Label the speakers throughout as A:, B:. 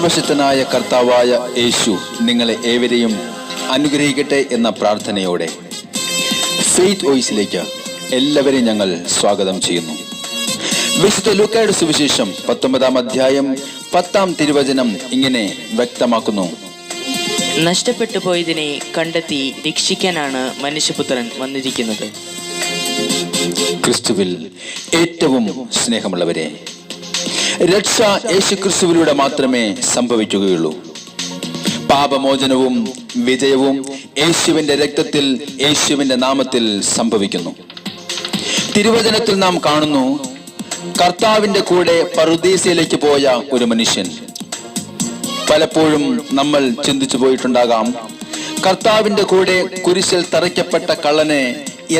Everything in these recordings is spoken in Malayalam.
A: സർവശക്തനായ കർത്താവായ യേശു നിങ്ങളെ ഏവരെയും അനുഗ്രഹിക്കട്ടെ എന്ന പ്രാർത്ഥനയോടെ ഫെയ്ത്ത് വോയിസിലേക്ക് എല്ലാവരെയും ഞങ്ങൾ സ്വാഗതം ചെയ്യുന്നു. വിശുദ്ധ ലൂക്കായുടെ സുവിശേഷം 19-ാം അധ്യായം 10-ാം തിരുവചനം ഇങ്ങനെ വ്യക്തമാക്കുന്നു:
B: നഷ്ടപ്പെട്ടു പോയതിനെ കണ്ടെത്തി രക്ഷിക്കാനാണ് മനുഷ്യപുത്രൻ വന്നിരിക്കുന്നത്.
A: ക്രിസ്തുവിൽ ഏറ്റവും സ്നേഹമുള്ളവരെ, രക്ഷ യേശു ക്രിസ്തുവിലൂടെ മാത്രമേ സംഭവിക്കുകയുള്ളൂ. പാപമോചനവും വിജയവും യേശുവിന്റെ രക്തത്തിൽ, യേശുവിന്റെ നാമത്തിൽ സംഭവിക്കുന്നു. തിരുവചനത്തിൽ നാം കാണുന്നു, കർത്താവിന്റെ കൂടെ പറുദീസയിലേക്ക് പോയ ഒരു മനുഷ്യൻ. പലപ്പോഴും നമ്മൾ ചിന്തിച്ചു പോയിട്ടുണ്ടാകാം, കർത്താവിന്റെ കൂടെ കുരിശിൽ തറയ്ക്കപ്പെട്ട കള്ളനെ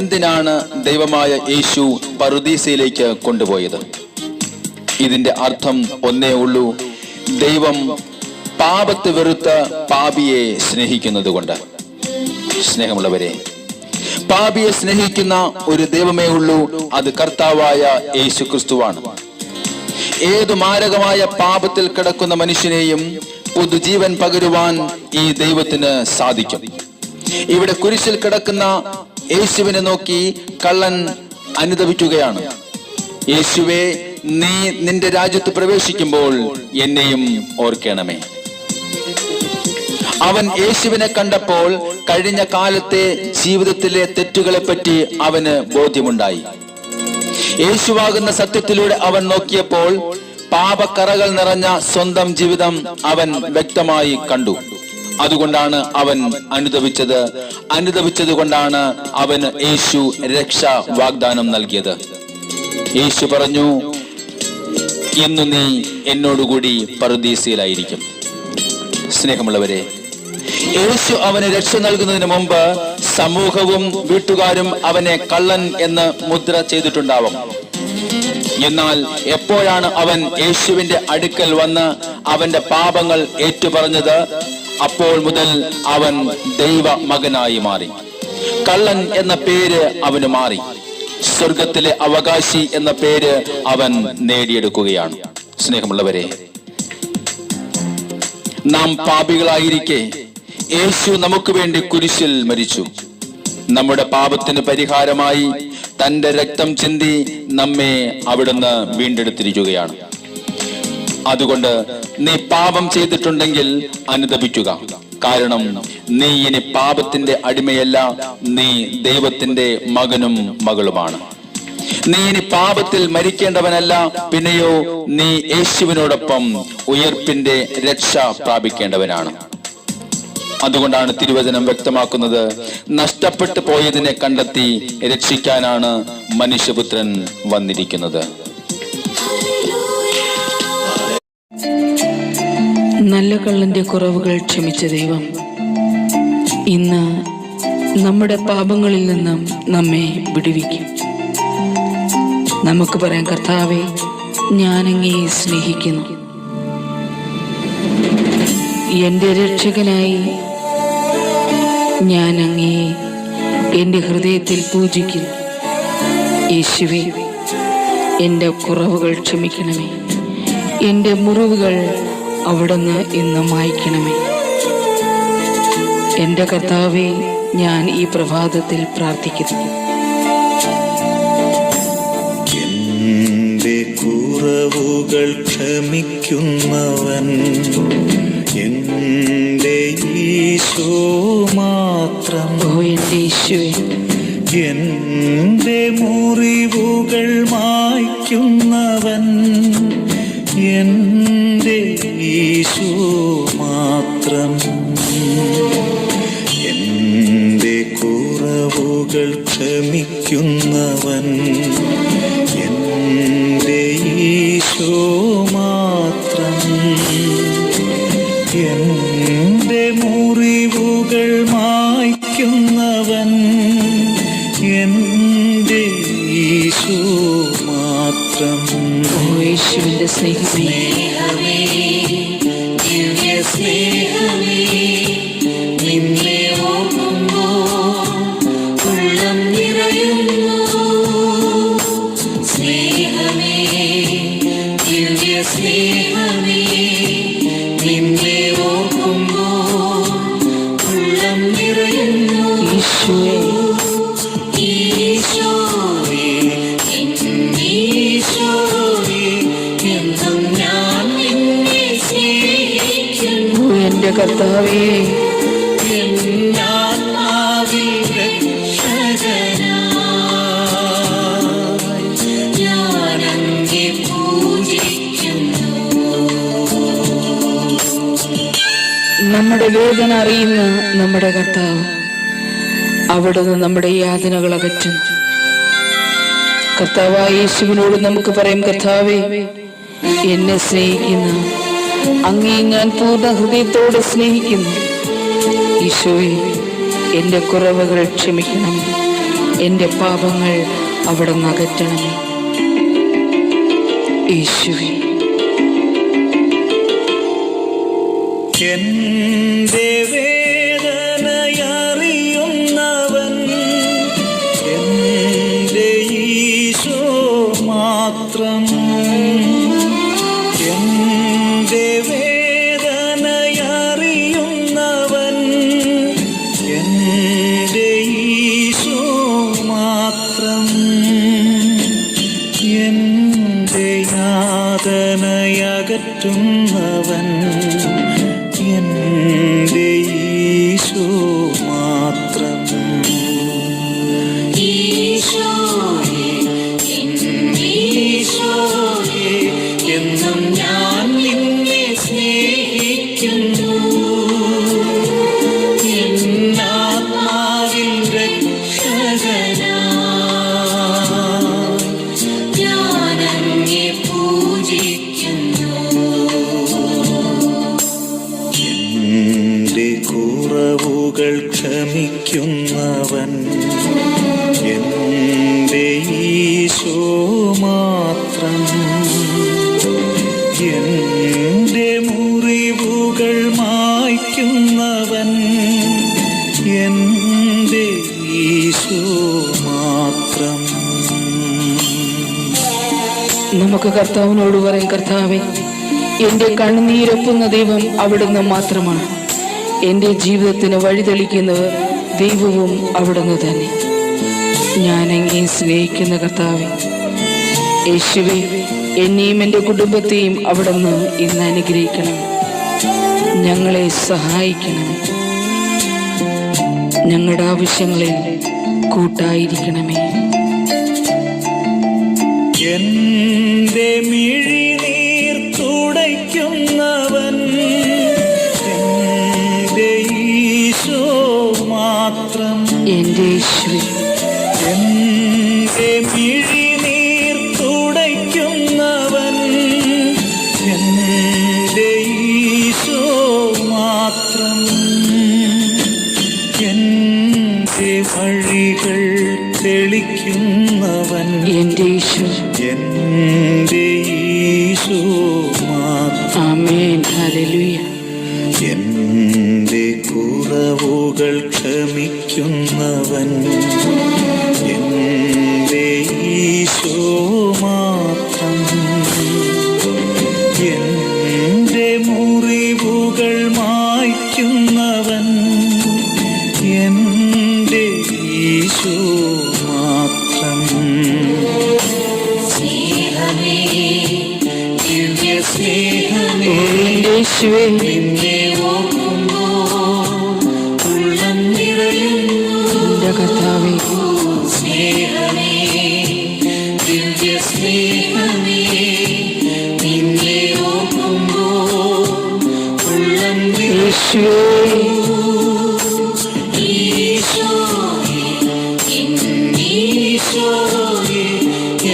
A: എന്തിനാണ് ദൈവമായ യേശു പറുദീസയിലേക്ക് കൊണ്ടുപോയത്? ഇതിന്റെ അർത്ഥം ഒന്നേ ഉള്ളൂ: ദൈവം പാപത്തെ വെറുത്ത പാപിയെ സ്നേഹിക്കുന്നത് കൊണ്ട്. സ്നേഹമുള്ളവരെ, പാപിയെ സ്നേഹിക്കുന്ന ഒരു ദൈവമേ ഉള്ളൂ, അത് കർത്താവായ യേശു ക്രിസ്തുവാണ്. ഏതു മാരകമായ പാപത്തിൽ കിടക്കുന്ന മനുഷ്യനെയും പുതുജീവൻ പകരുവാൻ ഈ ദൈവത്തിന് സാധിക്കും. ഇവിടെ കുരിശിൽ കിടക്കുന്ന യേശുവിനെ നോക്കി കള്ളൻ അനുതപിക്കുകയാണ്: യേശുവേ, നീ നിന്റെ രാജ്യത്ത് പ്രവേശിക്കുമ്പോൾ എന്നെയും ഓർക്കണമേ. അവൻ യേശുവിനെ കണ്ടപ്പോൾ കഴിഞ്ഞ കാലത്തെ ജീവിതത്തിലെ തെറ്റുകളെ പറ്റി അവന് ബോധ്യമുണ്ടായി. യേശുവാകുന്ന സത്യത്തിലൂടെ അവൻ നോക്കിയപ്പോൾ പാപക്കറകൾ നിറഞ്ഞ സ്വന്തം ജീവിതം അവൻ വ്യക്തമായി കണ്ടു. അതുകൊണ്ടാണ് അവൻ അനുതപിച്ചത് കൊണ്ടാണ് അവന് യേശു രക്ഷ വാഗ്ദാനം നൽകിയത്. യേശു പറഞ്ഞു, ഇന്നു നീ എന്നോടുകൂടി പറുദീസയിലായിരിക്കും. സ്നേഹമുള്ളവരെ, യേശു അവന് രക്ഷ നൽകുന്നതിന് മുമ്പ് സമൂഹവും വീട്ടുകാരും അവനെ കള്ളൻ എന്ന് മുദ്ര ചെയ്തിട്ടുണ്ടാവും. എന്നാൽ എപ്പോഴാണ് അവൻ യേശുവിന്റെ അടുക്കൽ വന്ന് അവന്റെ പാപങ്ങൾ ഏറ്റുപറഞ്ഞത്, അപ്പോൾ മുതൽ അവൻ ദൈവ മകനായി മാറി. കള്ളൻ എന്ന പേര് അവന് മാറി. സ്വർഗത്തിലെ അവകാശി എന്ന പേര് അവൻ നേടിയെടുക്കുകയാണ്. സ്നേഹമുള്ളവരെ, നാം പാപികളായിരിക്കെ യേശു നമുക്ക് വേണ്ടി കുരിശിൽ മരിച്ചു. നമ്മുടെ പാപത്തിന് പരിഹാരമായി തന്റെ രക്തം ചിന്തി നമ്മെ അവിടുന്ന് വീണ്ടെടുത്തിരിക്കുകയാണ്. അതുകൊണ്ട് നീ പാപം ചെയ്തിട്ടുണ്ടെങ്കിൽ അനുതപിക്കുക. കാരണം നീ ഇനി പാപത്തിന്റെ അടിമയല്ല, നീ ദൈവത്തിന്റെ മകനും മകളുമാണ്. നീ ഇനി പാപത്തിൽ മരിക്കേണ്ടവനല്ല, പിന്നെയോ നീ യേശുവിനോടൊപ്പം ഉയർപ്പിന്റെ രക്ഷ പ്രാപിക്കേണ്ടവനാണ്. അതുകൊണ്ടാണ് തിരുവചനം വ്യക്തമാക്കുന്നത്, നഷ്ടപ്പെട്ടു പോയതിനെ കണ്ടെത്തി രക്ഷിക്കാനാണ് മനുഷ്യപുത്രൻ വന്നിരിക്കുന്നത്.
C: നല്ല കള്ളന്റെ കുറവുകൾ ക്ഷമിച്ച ദൈവം ഇന്ന് നമ്മുടെ പാപങ്ങളിൽ നിന്നും നമ്മെ വിടുവിക്കും. നമുക്ക് പറയാം, കർത്താവേ, ഞാൻ അങ്ങയെ സ്നേഹിക്കുന്നു. എൻ്റെ രക്ഷകനായി ഞാൻ അങ്ങയെ എൻ്റെ ഹൃദയത്തിൽ പൂജിക്കുന്നു. യേശുവേ, എൻ്റെ കുറവുകൾ ക്ഷമിക്കണമേ. എൻ്റെ മുറിവുകൾ അവിടുന്ന് ഇന്ന് മായ്ക്കണമേ. എൻ്റെ കർത്താവേ, ഞാൻ ഈ പ്രഭാതത്തിൽ പ്രാർത്ഥിക്കുന്നു.
D: എൻ്റെ കുറവുകൾ ക്ഷമിക്കുന്നവൻ എൻ്റെ ഈശോ മാത്രം.
C: ഓ എൻ്റെ യേശുവേ,
D: എൻ്റെ മുറിവുകൾ മായ്ക്കുന്നവൻ എൻ്റെ ഈശോ മാത്രം. എൻ്റെ കുറവുകൾ ക്ഷമിക്കുന്നവൻ എൻ്റെ ഈശോ മാത്രം. എൻ്റെ മുറിവുകൾ മായ്ക്കുന്നവൻ എൻ്റെ ഈശോ മാത്രം.
C: ഓ യേശുവിൻ്റെ സ്നേഹമേ,
D: ദിവ്യ സ്നേഹമേ, നിന്നെ ഓർക്കുമ്പോൾ ഉള്ളം നിറയുന്നു. സ്നേഹമേ, ദിവ്യ
C: യേശുവേ
D: ഈശോയേ, ഈശോയേ, എന്നും ഞാൻ നിന്നെ സ്നേഹിക്കുന്നു.
C: ഓ എന്റെ കർത്താവേ,
D: എന്നാത്മാവിൽ രക്ഷകനായി ഞാൻ അങ്ങേ പൂജിക്കുന്നു.
C: നമ്മുടെ വേദന അറിയുന്ന നമ്മുടെ കർത്താവ്, അവിടുന്ന് നമ്മുടെ യാതനകൾ അകറ്റുന്നു. കർത്താവായ യേശുവിനോട് നമുക്ക് പറയാം, കർത്താവേ, എന്നെ സ്നേഹിക്കുന്ന അങ്ങേ ഞാൻ പൂർണ്ണ ഹൃദയത്തോടെ സ്നേഹിക്കുന്നു. ഈശോയെ, എൻ്റെ കുറവുകൾ ക്ഷമിക്കണമേ, എൻ്റെ പാപങ്ങൾ അവിടുന്ന് അകറ്റണമേ. യേശുവേ,
D: എന്റെ വേദനയറിയുന്നവൻ എന്റെ ഈശോ മാത്രം. എന്റെ വേദനയറിയുന്നവൻ എന്റെ ഈശോ മാത്രം. എന്റെ യാതനയകറ്റുന്നവൻ എന്റെ ഈശോ മാത്രം. ഈശോയേ, ഈശോയേ, എന്നും ഞാൻ നിന്നെ സ്നേഹിക്കുന്നു. എന്നാത്മാവിൽ രക്ഷകനായി ഞാൻ അങ്ങേ പൂജിക്കുന്നു. എന്റെ കുറവുകൾ ക്ഷമിക്കുന്നവൻ എന്റെ ഈശോ മാത്രം. എന്റെ മുറിവുകൾ മായ്ക്കുന്നവൻ എന്റെ ഈശോ മാത്രം.
C: നമുക്ക് കർത്താവിനോട് പറയും, കർത്താവേ, എൻ്റെ കണ്ണുനീരൊപ്പുന്ന ദൈവം അവിടുന്ന് മാത്രമാണ്. എൻ്റെ ജീവിതത്തിന് വഴിതെളിക്കുന്നവർ ദൈവവും അവിടുന്ന് തന്നെ. ഞാൻ അങ്ങേ സ്നേഹിക്കുന്ന കർത്താവേ, യേശുവേ, എന്നെയും എൻ്റെ കുടുംബത്തെയും അവിടുന്ന് ഇന്ന് അനുഗ്രഹിക്കണം. ഞങ്ങളെ സഹായിക്കണമേ. ഞങ്ങളുടെ ആവശ്യങ്ങളിൽ കൂട്ടായിരിക്കണമേ.
D: എന്റെ മിഴിനീർ തുടയ്ക്കുന്നവൻ എന്റെ ഈശോ മാത്രം.
C: എൻ്റെ യേശുവേ,
D: എന്റെ മിഴിനീർ തുടയ്ക്കുന്നവൻ എന്റെ ഈശോ മാത്രം. എന്റെ വഴികൾ തെളിക്കുന്നവൻ
C: എൻ്റെ യേശു.
D: എന്റെ ഈശോ മാത്രം.
C: ആമേൻ. ഹല്ലേലൂയ.
D: എന്റെ കുറവുകൾ ക്ഷമിക്കുന്നവൻ എന്റെ ഈശോ മാത്രം. എന്റെ മുറിവുകൾ മായ്ക്കുന്നവൻ എന്റെ ഈശോ മാത്രം. സ്നേഹമേ, ദിവ്യ സ്നേഹമേ,
C: എൻ്റെ യേശുവേ,
D: നിന്നെ ഓർക്കുമ്പോൾ ഉള്ളം നിറയുന്നു.
C: എൻ്റെ കർത്താവേ,
D: സ്നേഹമേ, ദിവ്യ സ്നേഹമേ, നിന്നെ ഓർക്കുമ്പോൾ ഉള്ളം
C: യേശുവേ,
D: ഈശോയേ, ഈശോയേ,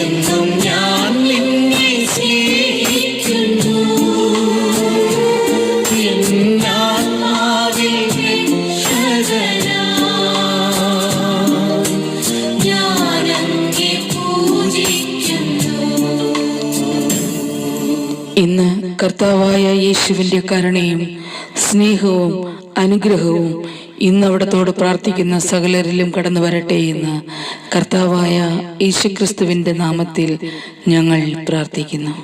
D: എന്നും ഞാൻ നിന്നെ സ്നേഹിക്കുന്നു. എന്നാത്മാവിൽ രക്ഷകനായി ഞാൻ അങ്ങേ പൂജിക്കുന്നു.
C: ഇന്ന് കർത്താവായ യേശുവിൻ്റെ കരുണയും സ്നേഹവും അനുഗ്രഹവും ഇന്ന് അവിടത്തോട് പ്രാർത്ഥിക്കുന്ന സകലരിലും കടന്നു വരട്ടെ എന്ന് കർത്താവായ യേശുക്രിസ്തുവിൻ്റെ നാമത്തിൽ ഞങ്ങൾ പ്രാർത്ഥിക്കുന്നു.